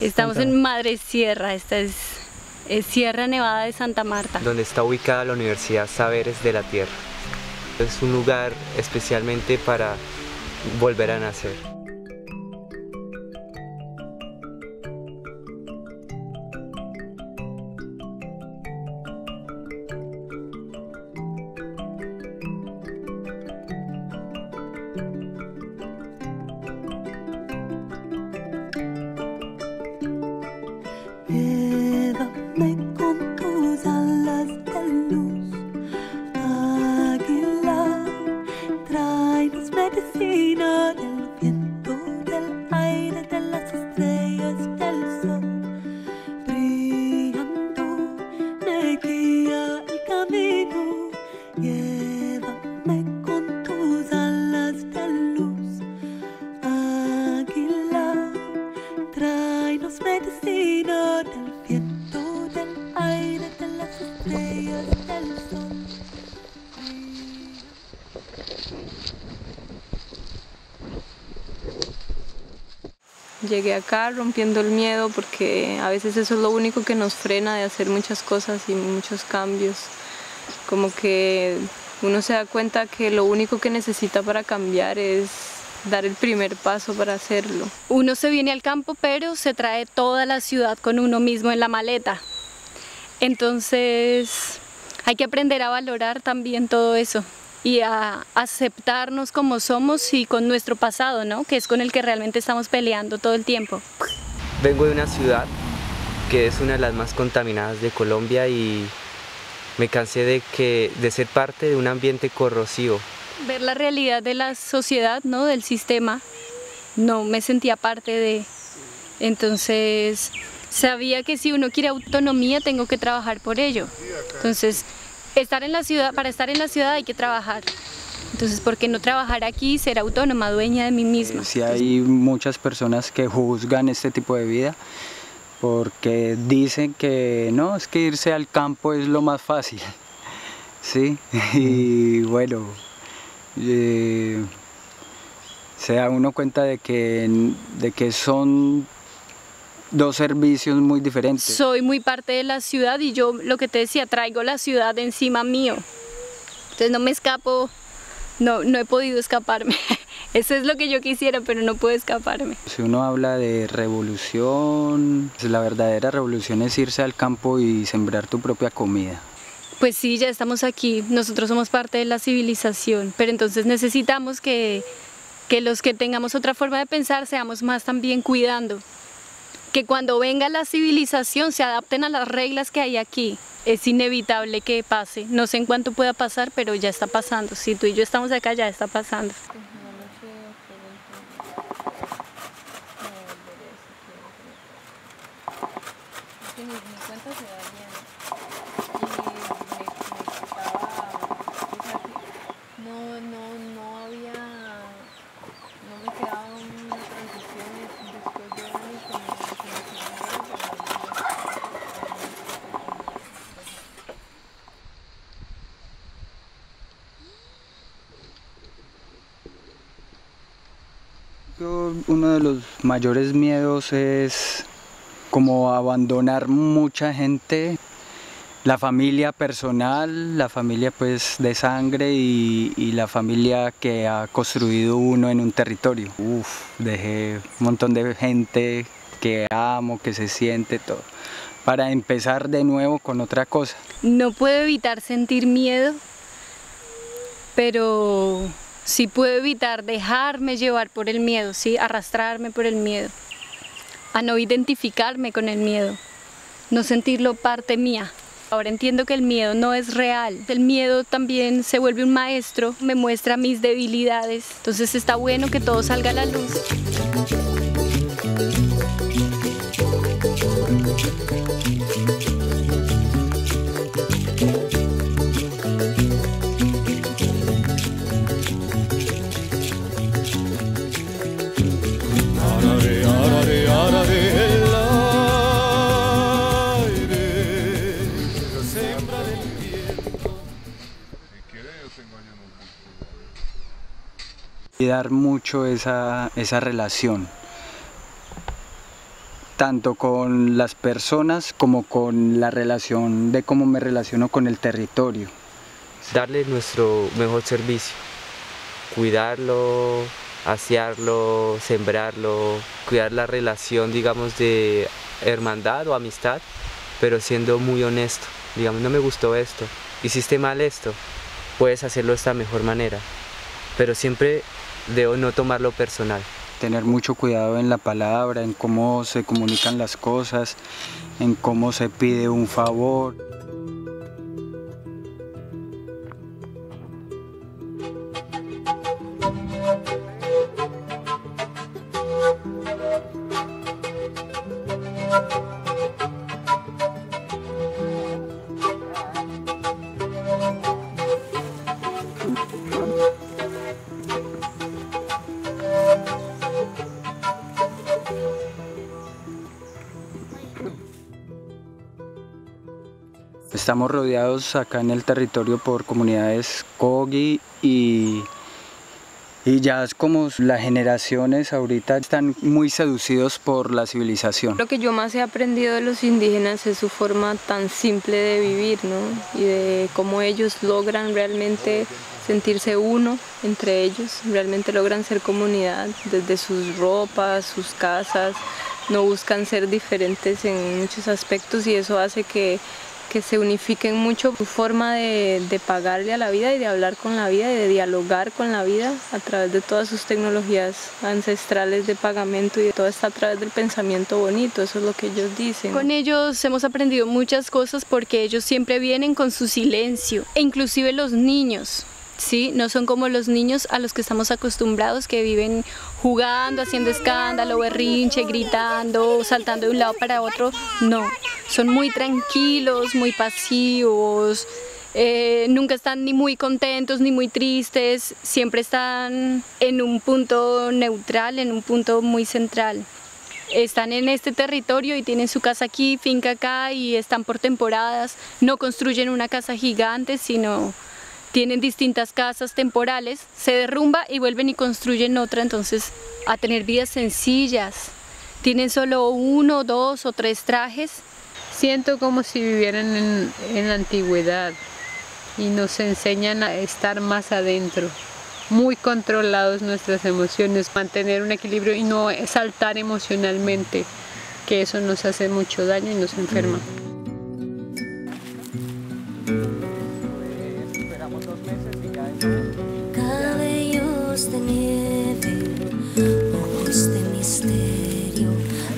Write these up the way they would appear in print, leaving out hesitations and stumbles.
Estamos en Madre Sierra, esta es Sierra Nevada de Santa Marta. Donde está ubicada la Universidad Saberes de la Tierra. Es un lugar especialmente para volver a nacer. Llévame con tus alas de luz, águila, tráenos medicina del viento, del aire, de las estrellas, del sol, brillando me guía el camino. Llévame con tus alas de luz, águila, tráenos medicina del viento, del aire, de las estrellas, del sol. Llegué acá rompiendo el miedo porque a veces eso es lo único que nos frena de hacer muchas cosas y muchos cambios. Como que uno se da cuenta que lo único que necesita para cambiar es dar el primer paso para hacerlo. Uno se viene al campo, pero se trae toda la ciudad con uno mismo en la maleta. Entonces hay que aprender a valorar también todo eso y a aceptarnos como somos y con nuestro pasado, ¿no? Que es con el que realmente estamos peleando todo el tiempo. Vengo de una ciudad que es una de las más contaminadas de Colombia y me cansé de ser parte de un ambiente corrosivo. Ver la realidad de la sociedad, ¿no? Del sistema, no me sentía parte de. Entonces sabía que si uno quiere autonomía tengo que trabajar por ello. Entonces para estar en la ciudad hay que trabajar. Entonces, ¿por qué no trabajar aquí y ser autónoma, dueña de mí misma? Sí, hay muchas personas que juzgan este tipo de vida porque dicen que no, es que irse al campo es lo más fácil, ¿sí? Y bueno, se da uno cuenta de que son dos servicios muy diferentes. Soy muy parte de la ciudad y yo, lo que te decía, traigo la ciudad encima mío. Entonces no me escapo, no he podido escaparme. Eso es lo que yo quisiera, pero no puedo escaparme. Si uno habla de revolución, pues la verdadera revolución es irse al campo y sembrar tu propia comida. Pues sí, ya estamos aquí, nosotros somos parte de la civilización, pero entonces necesitamos que los que tengamos otra forma de pensar seamos más también cuidando. Que cuando venga la civilización se adapten a las reglas que hay aquí. Es inevitable que pase, no sé en cuánto pueda pasar, pero ya está pasando. Si tú y yo estamos acá, ya está pasando. Uno de los mayores miedos es como abandonar mucha gente, la familia personal, la familia pues de sangre y la familia que ha construido uno en un territorio. Dejé un montón de gente que amo, que se siente todo, para empezar de nuevo con otra cosa. No puedo evitar sentir miedo, pero sí puedo evitar dejarme llevar por el miedo, ¿sí? Arrastrarme por el miedo, a no identificarme con el miedo, no sentirlo parte mía. Ahora entiendo que el miedo no es real, el miedo también se vuelve un maestro, me muestra mis debilidades, entonces está bueno que todo salga a la luz. Cuidar mucho esa relación tanto con las personas como con la relación de cómo me relaciono con el territorio. Darle nuestro mejor servicio, cuidarlo, asearlo, sembrarlo, cuidar la relación, digamos, de hermandad o amistad, pero siendo muy honesto. Digamos, no me gustó esto, hiciste mal esto, puedes hacerlo de esta mejor manera, pero siempre debo no tomarlo personal. Tener mucho cuidado en la palabra, en cómo se comunican las cosas, en cómo se pide un favor. Estamos rodeados acá en el territorio por comunidades Kogi y ya es como las generaciones ahorita están muy seducidos por la civilización. Lo que yo más he aprendido de los indígenas es su forma tan simple de vivir, ¿no? Y de cómo ellos logran realmente sentirse uno entre ellos, realmente logran ser comunidad desde sus ropas, sus casas, no buscan ser diferentes en muchos aspectos y eso hace que se unifiquen mucho su forma de pagarle a la vida y de hablar con la vida y de dialogar con la vida a través de todas sus tecnologías ancestrales de pagamento y de todo está a través del pensamiento bonito, eso es lo que ellos dicen. Con ellos hemos aprendido muchas cosas porque ellos siempre vienen con su silencio, e inclusive los niños. ¿Sí? No son como los niños a los que estamos acostumbrados que viven jugando, haciendo escándalo, berrinche, gritando, saltando de un lado para otro. No, son muy tranquilos, muy pasivos, nunca están ni muy contentos ni muy tristes, siempre están en un punto neutral, en un punto muy central. Están en este territorio y tienen su casa aquí, finca acá y están por temporadas, no construyen una casa gigante, sino tienen distintas casas temporales, se derrumba y vuelven y construyen otra, entonces a tener vidas sencillas. Tienen solo 1, 2 o 3 trajes. Siento como si vivieran en la antigüedad y nos enseñan a estar más adentro, muy controlados nuestras emociones, mantener un equilibrio y no saltar emocionalmente, que eso nos hace mucho daño y nos enferma. Cabellos de nieve, ojos de misterio,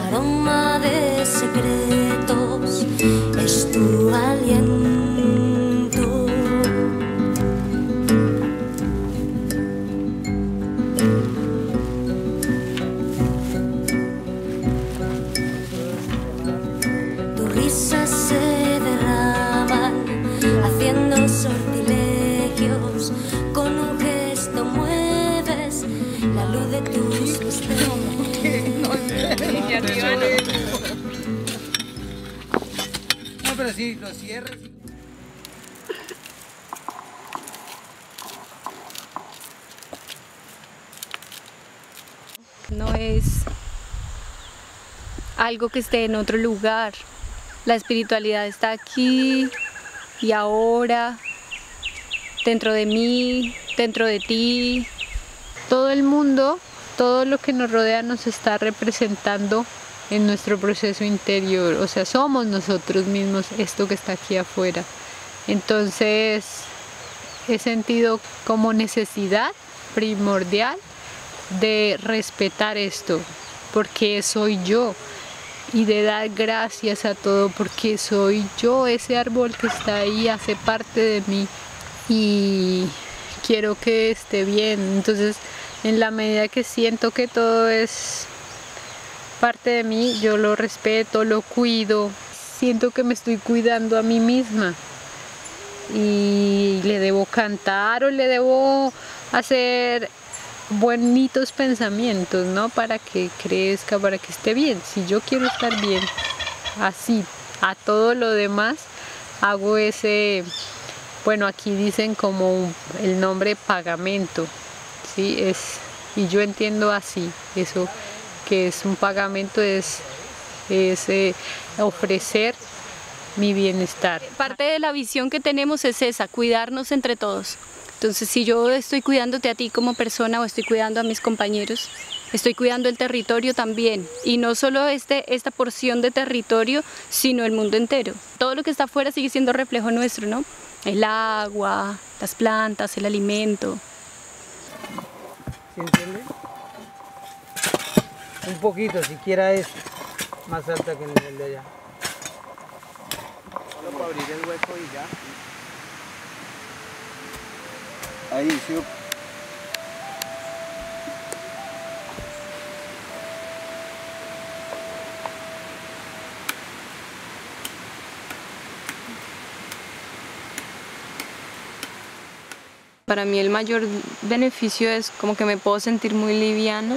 aroma de secretos, es tu aliento. Tu risa se derrama haciendo sortilegios. Con un gesto mueves la luz de tus destellos. No, pero sí, lo cierres. No es algo que esté en otro lugar. La espiritualidad está aquí y ahora, dentro de mí, dentro de ti. Todo el mundo, todo lo que nos rodea nos está representando en nuestro proceso interior, o sea, somos nosotros mismos esto que está aquí afuera. Entonces he sentido como necesidad primordial de respetar esto, porque soy yo, y de dar gracias a todo, porque soy yo, ese árbol que está ahí hace parte de mí y quiero que esté bien. Entonces, en la medida que siento que todo es parte de mí, yo lo respeto, lo cuido, siento que me estoy cuidando a mí misma y le debo cantar o le debo hacer bonitos pensamientos, ¿no? Para que crezca, para que esté bien. Si yo quiero estar bien, así, a todo lo demás, hago ese, bueno, aquí dicen como el nombre pagamento, ¿sí? Y yo entiendo así, eso que es un pagamento es es ofrecer mi bienestar. Parte de la visión que tenemos es esa, cuidarnos entre todos. Entonces, si yo estoy cuidándote a ti como persona o estoy cuidando a mis compañeros, estoy cuidando el territorio también. Y no solo esta porción de territorio, sino el mundo entero. Todo lo que está afuera sigue siendo reflejo nuestro, ¿no? El agua, las plantas, el alimento. ¿Se entiende? Un poquito, siquiera es más alta que el nivel de allá. Solo para abrir el hueco y ya. Ahí, sí. Para mí el mayor beneficio es como que me puedo sentir muy liviana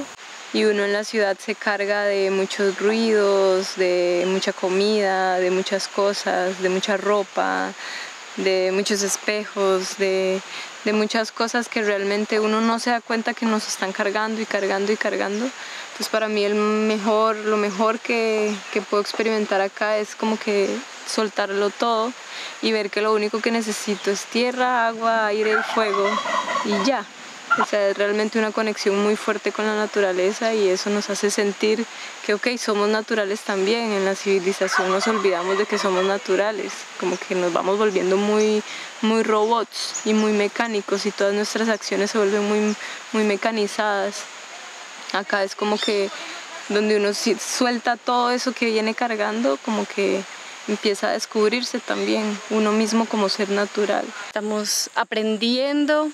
y uno en la ciudad se carga de muchos ruidos, de mucha comida, de muchas cosas, de mucha ropa, de muchos espejos, de muchas cosas que realmente uno no se da cuenta que nos están cargando y cargando y cargando. Entonces para mí lo mejor que puedo experimentar acá es como que soltarlo todo y ver que lo único que necesito es tierra, agua, aire y fuego y ya. O sea, es realmente una conexión muy fuerte con la naturaleza y eso nos hace sentir que ok, somos naturales también. En la civilización nos olvidamos de que somos naturales, como que nos vamos volviendo muy robots y muy mecánicos y todas nuestras acciones se vuelven muy mecanizadas. Acá es como que donde uno suelta todo eso que viene cargando, como que empieza a descubrirse también uno mismo como ser natural. Estamos aprendiendo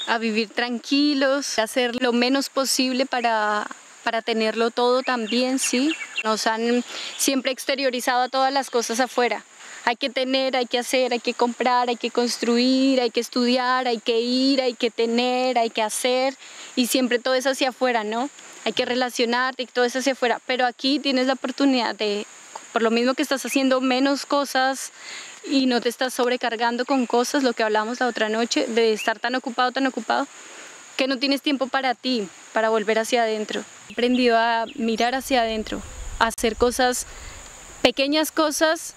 a vivir tranquilos, a hacer lo menos posible para tenerlo todo también, ¿sí? Nos han siempre exteriorizado a todas las cosas afuera. Hay que tener, hay que hacer, hay que comprar, hay que construir, hay que estudiar, hay que ir, hay que tener, hay que hacer y siempre todo es hacia afuera, ¿no? Hay que relacionarte y todo es hacia afuera, pero aquí tienes la oportunidad de, por lo mismo que estás haciendo menos cosas y no te estás sobrecargando con cosas, lo que hablamos la otra noche, de estar tan ocupado, que no tienes tiempo para ti, para volver hacia adentro. He aprendido a mirar hacia adentro, a hacer cosas, pequeñas cosas,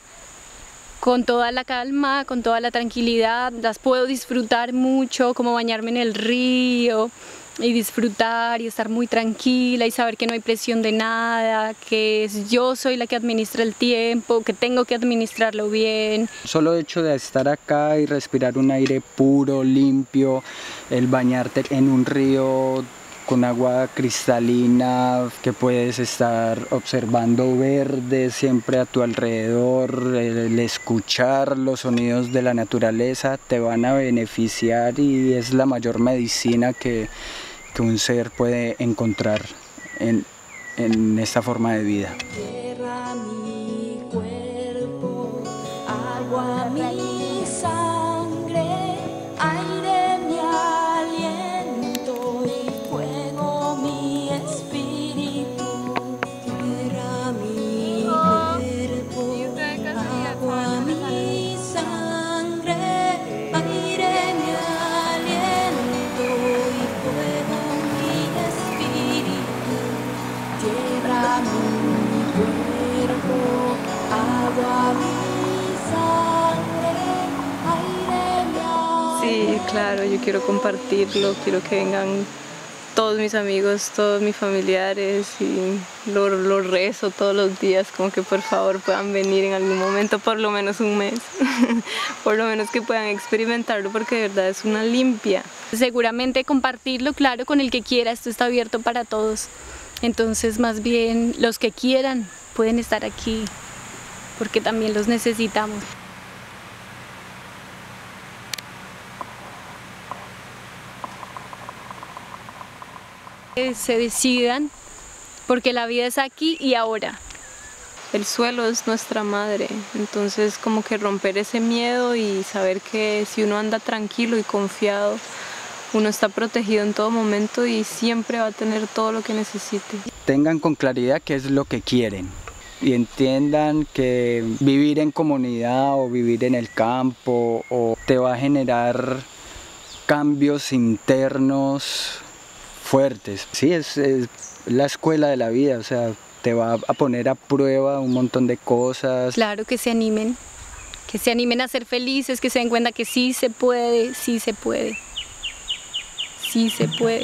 con toda la calma, con toda la tranquilidad, las puedo disfrutar mucho, como bañarme en el río y disfrutar y estar muy tranquila y saber que no hay presión de nada, que yo soy la que administra el tiempo, que tengo que administrarlo bien. Solo el hecho de estar acá y respirar un aire puro, limpio, el bañarte en un río con agua cristalina, que puedes estar observando verde siempre a tu alrededor, el escuchar los sonidos de la naturaleza te van a beneficiar y es la mayor medicina que un ser puede encontrar en esta forma de vida. Tierra mi cuerpo, agua mi sangre, aire mi aliento y fuego mi espíritu. Tierra mi cuerpo, agua mi sangre, aire mi aliento y fuego mi espíritu. Tierra mi cuerpo, agua mi sangre, aire mi aliento. Sí, claro, yo quiero compartirlo, quiero que vengan todos mis amigos, todos mis familiares y lo rezo todos los días, como que por favor puedan venir en algún momento, por lo menos un mes, por lo menos que puedan experimentarlo porque de verdad es una limpia. Seguramente compartirlo, claro, con el que quiera, esto está abierto para todos. Entonces, más bien, los que quieran pueden estar aquí, porque también los necesitamos. Que se decidan, porque la vida es aquí y ahora. El suelo es nuestra madre, entonces como que romper ese miedo y saber que si uno anda tranquilo y confiado, uno está protegido en todo momento y siempre va a tener todo lo que necesite. Tengan con claridad qué es lo que quieren y entiendan que vivir en comunidad o vivir en el campo te va a generar cambios internos fuertes. Sí, es la escuela de la vida, o sea, te va a poner a prueba un montón de cosas. Claro, que se animen a ser felices, que se den cuenta que sí se puede, sí se puede, sí se puede.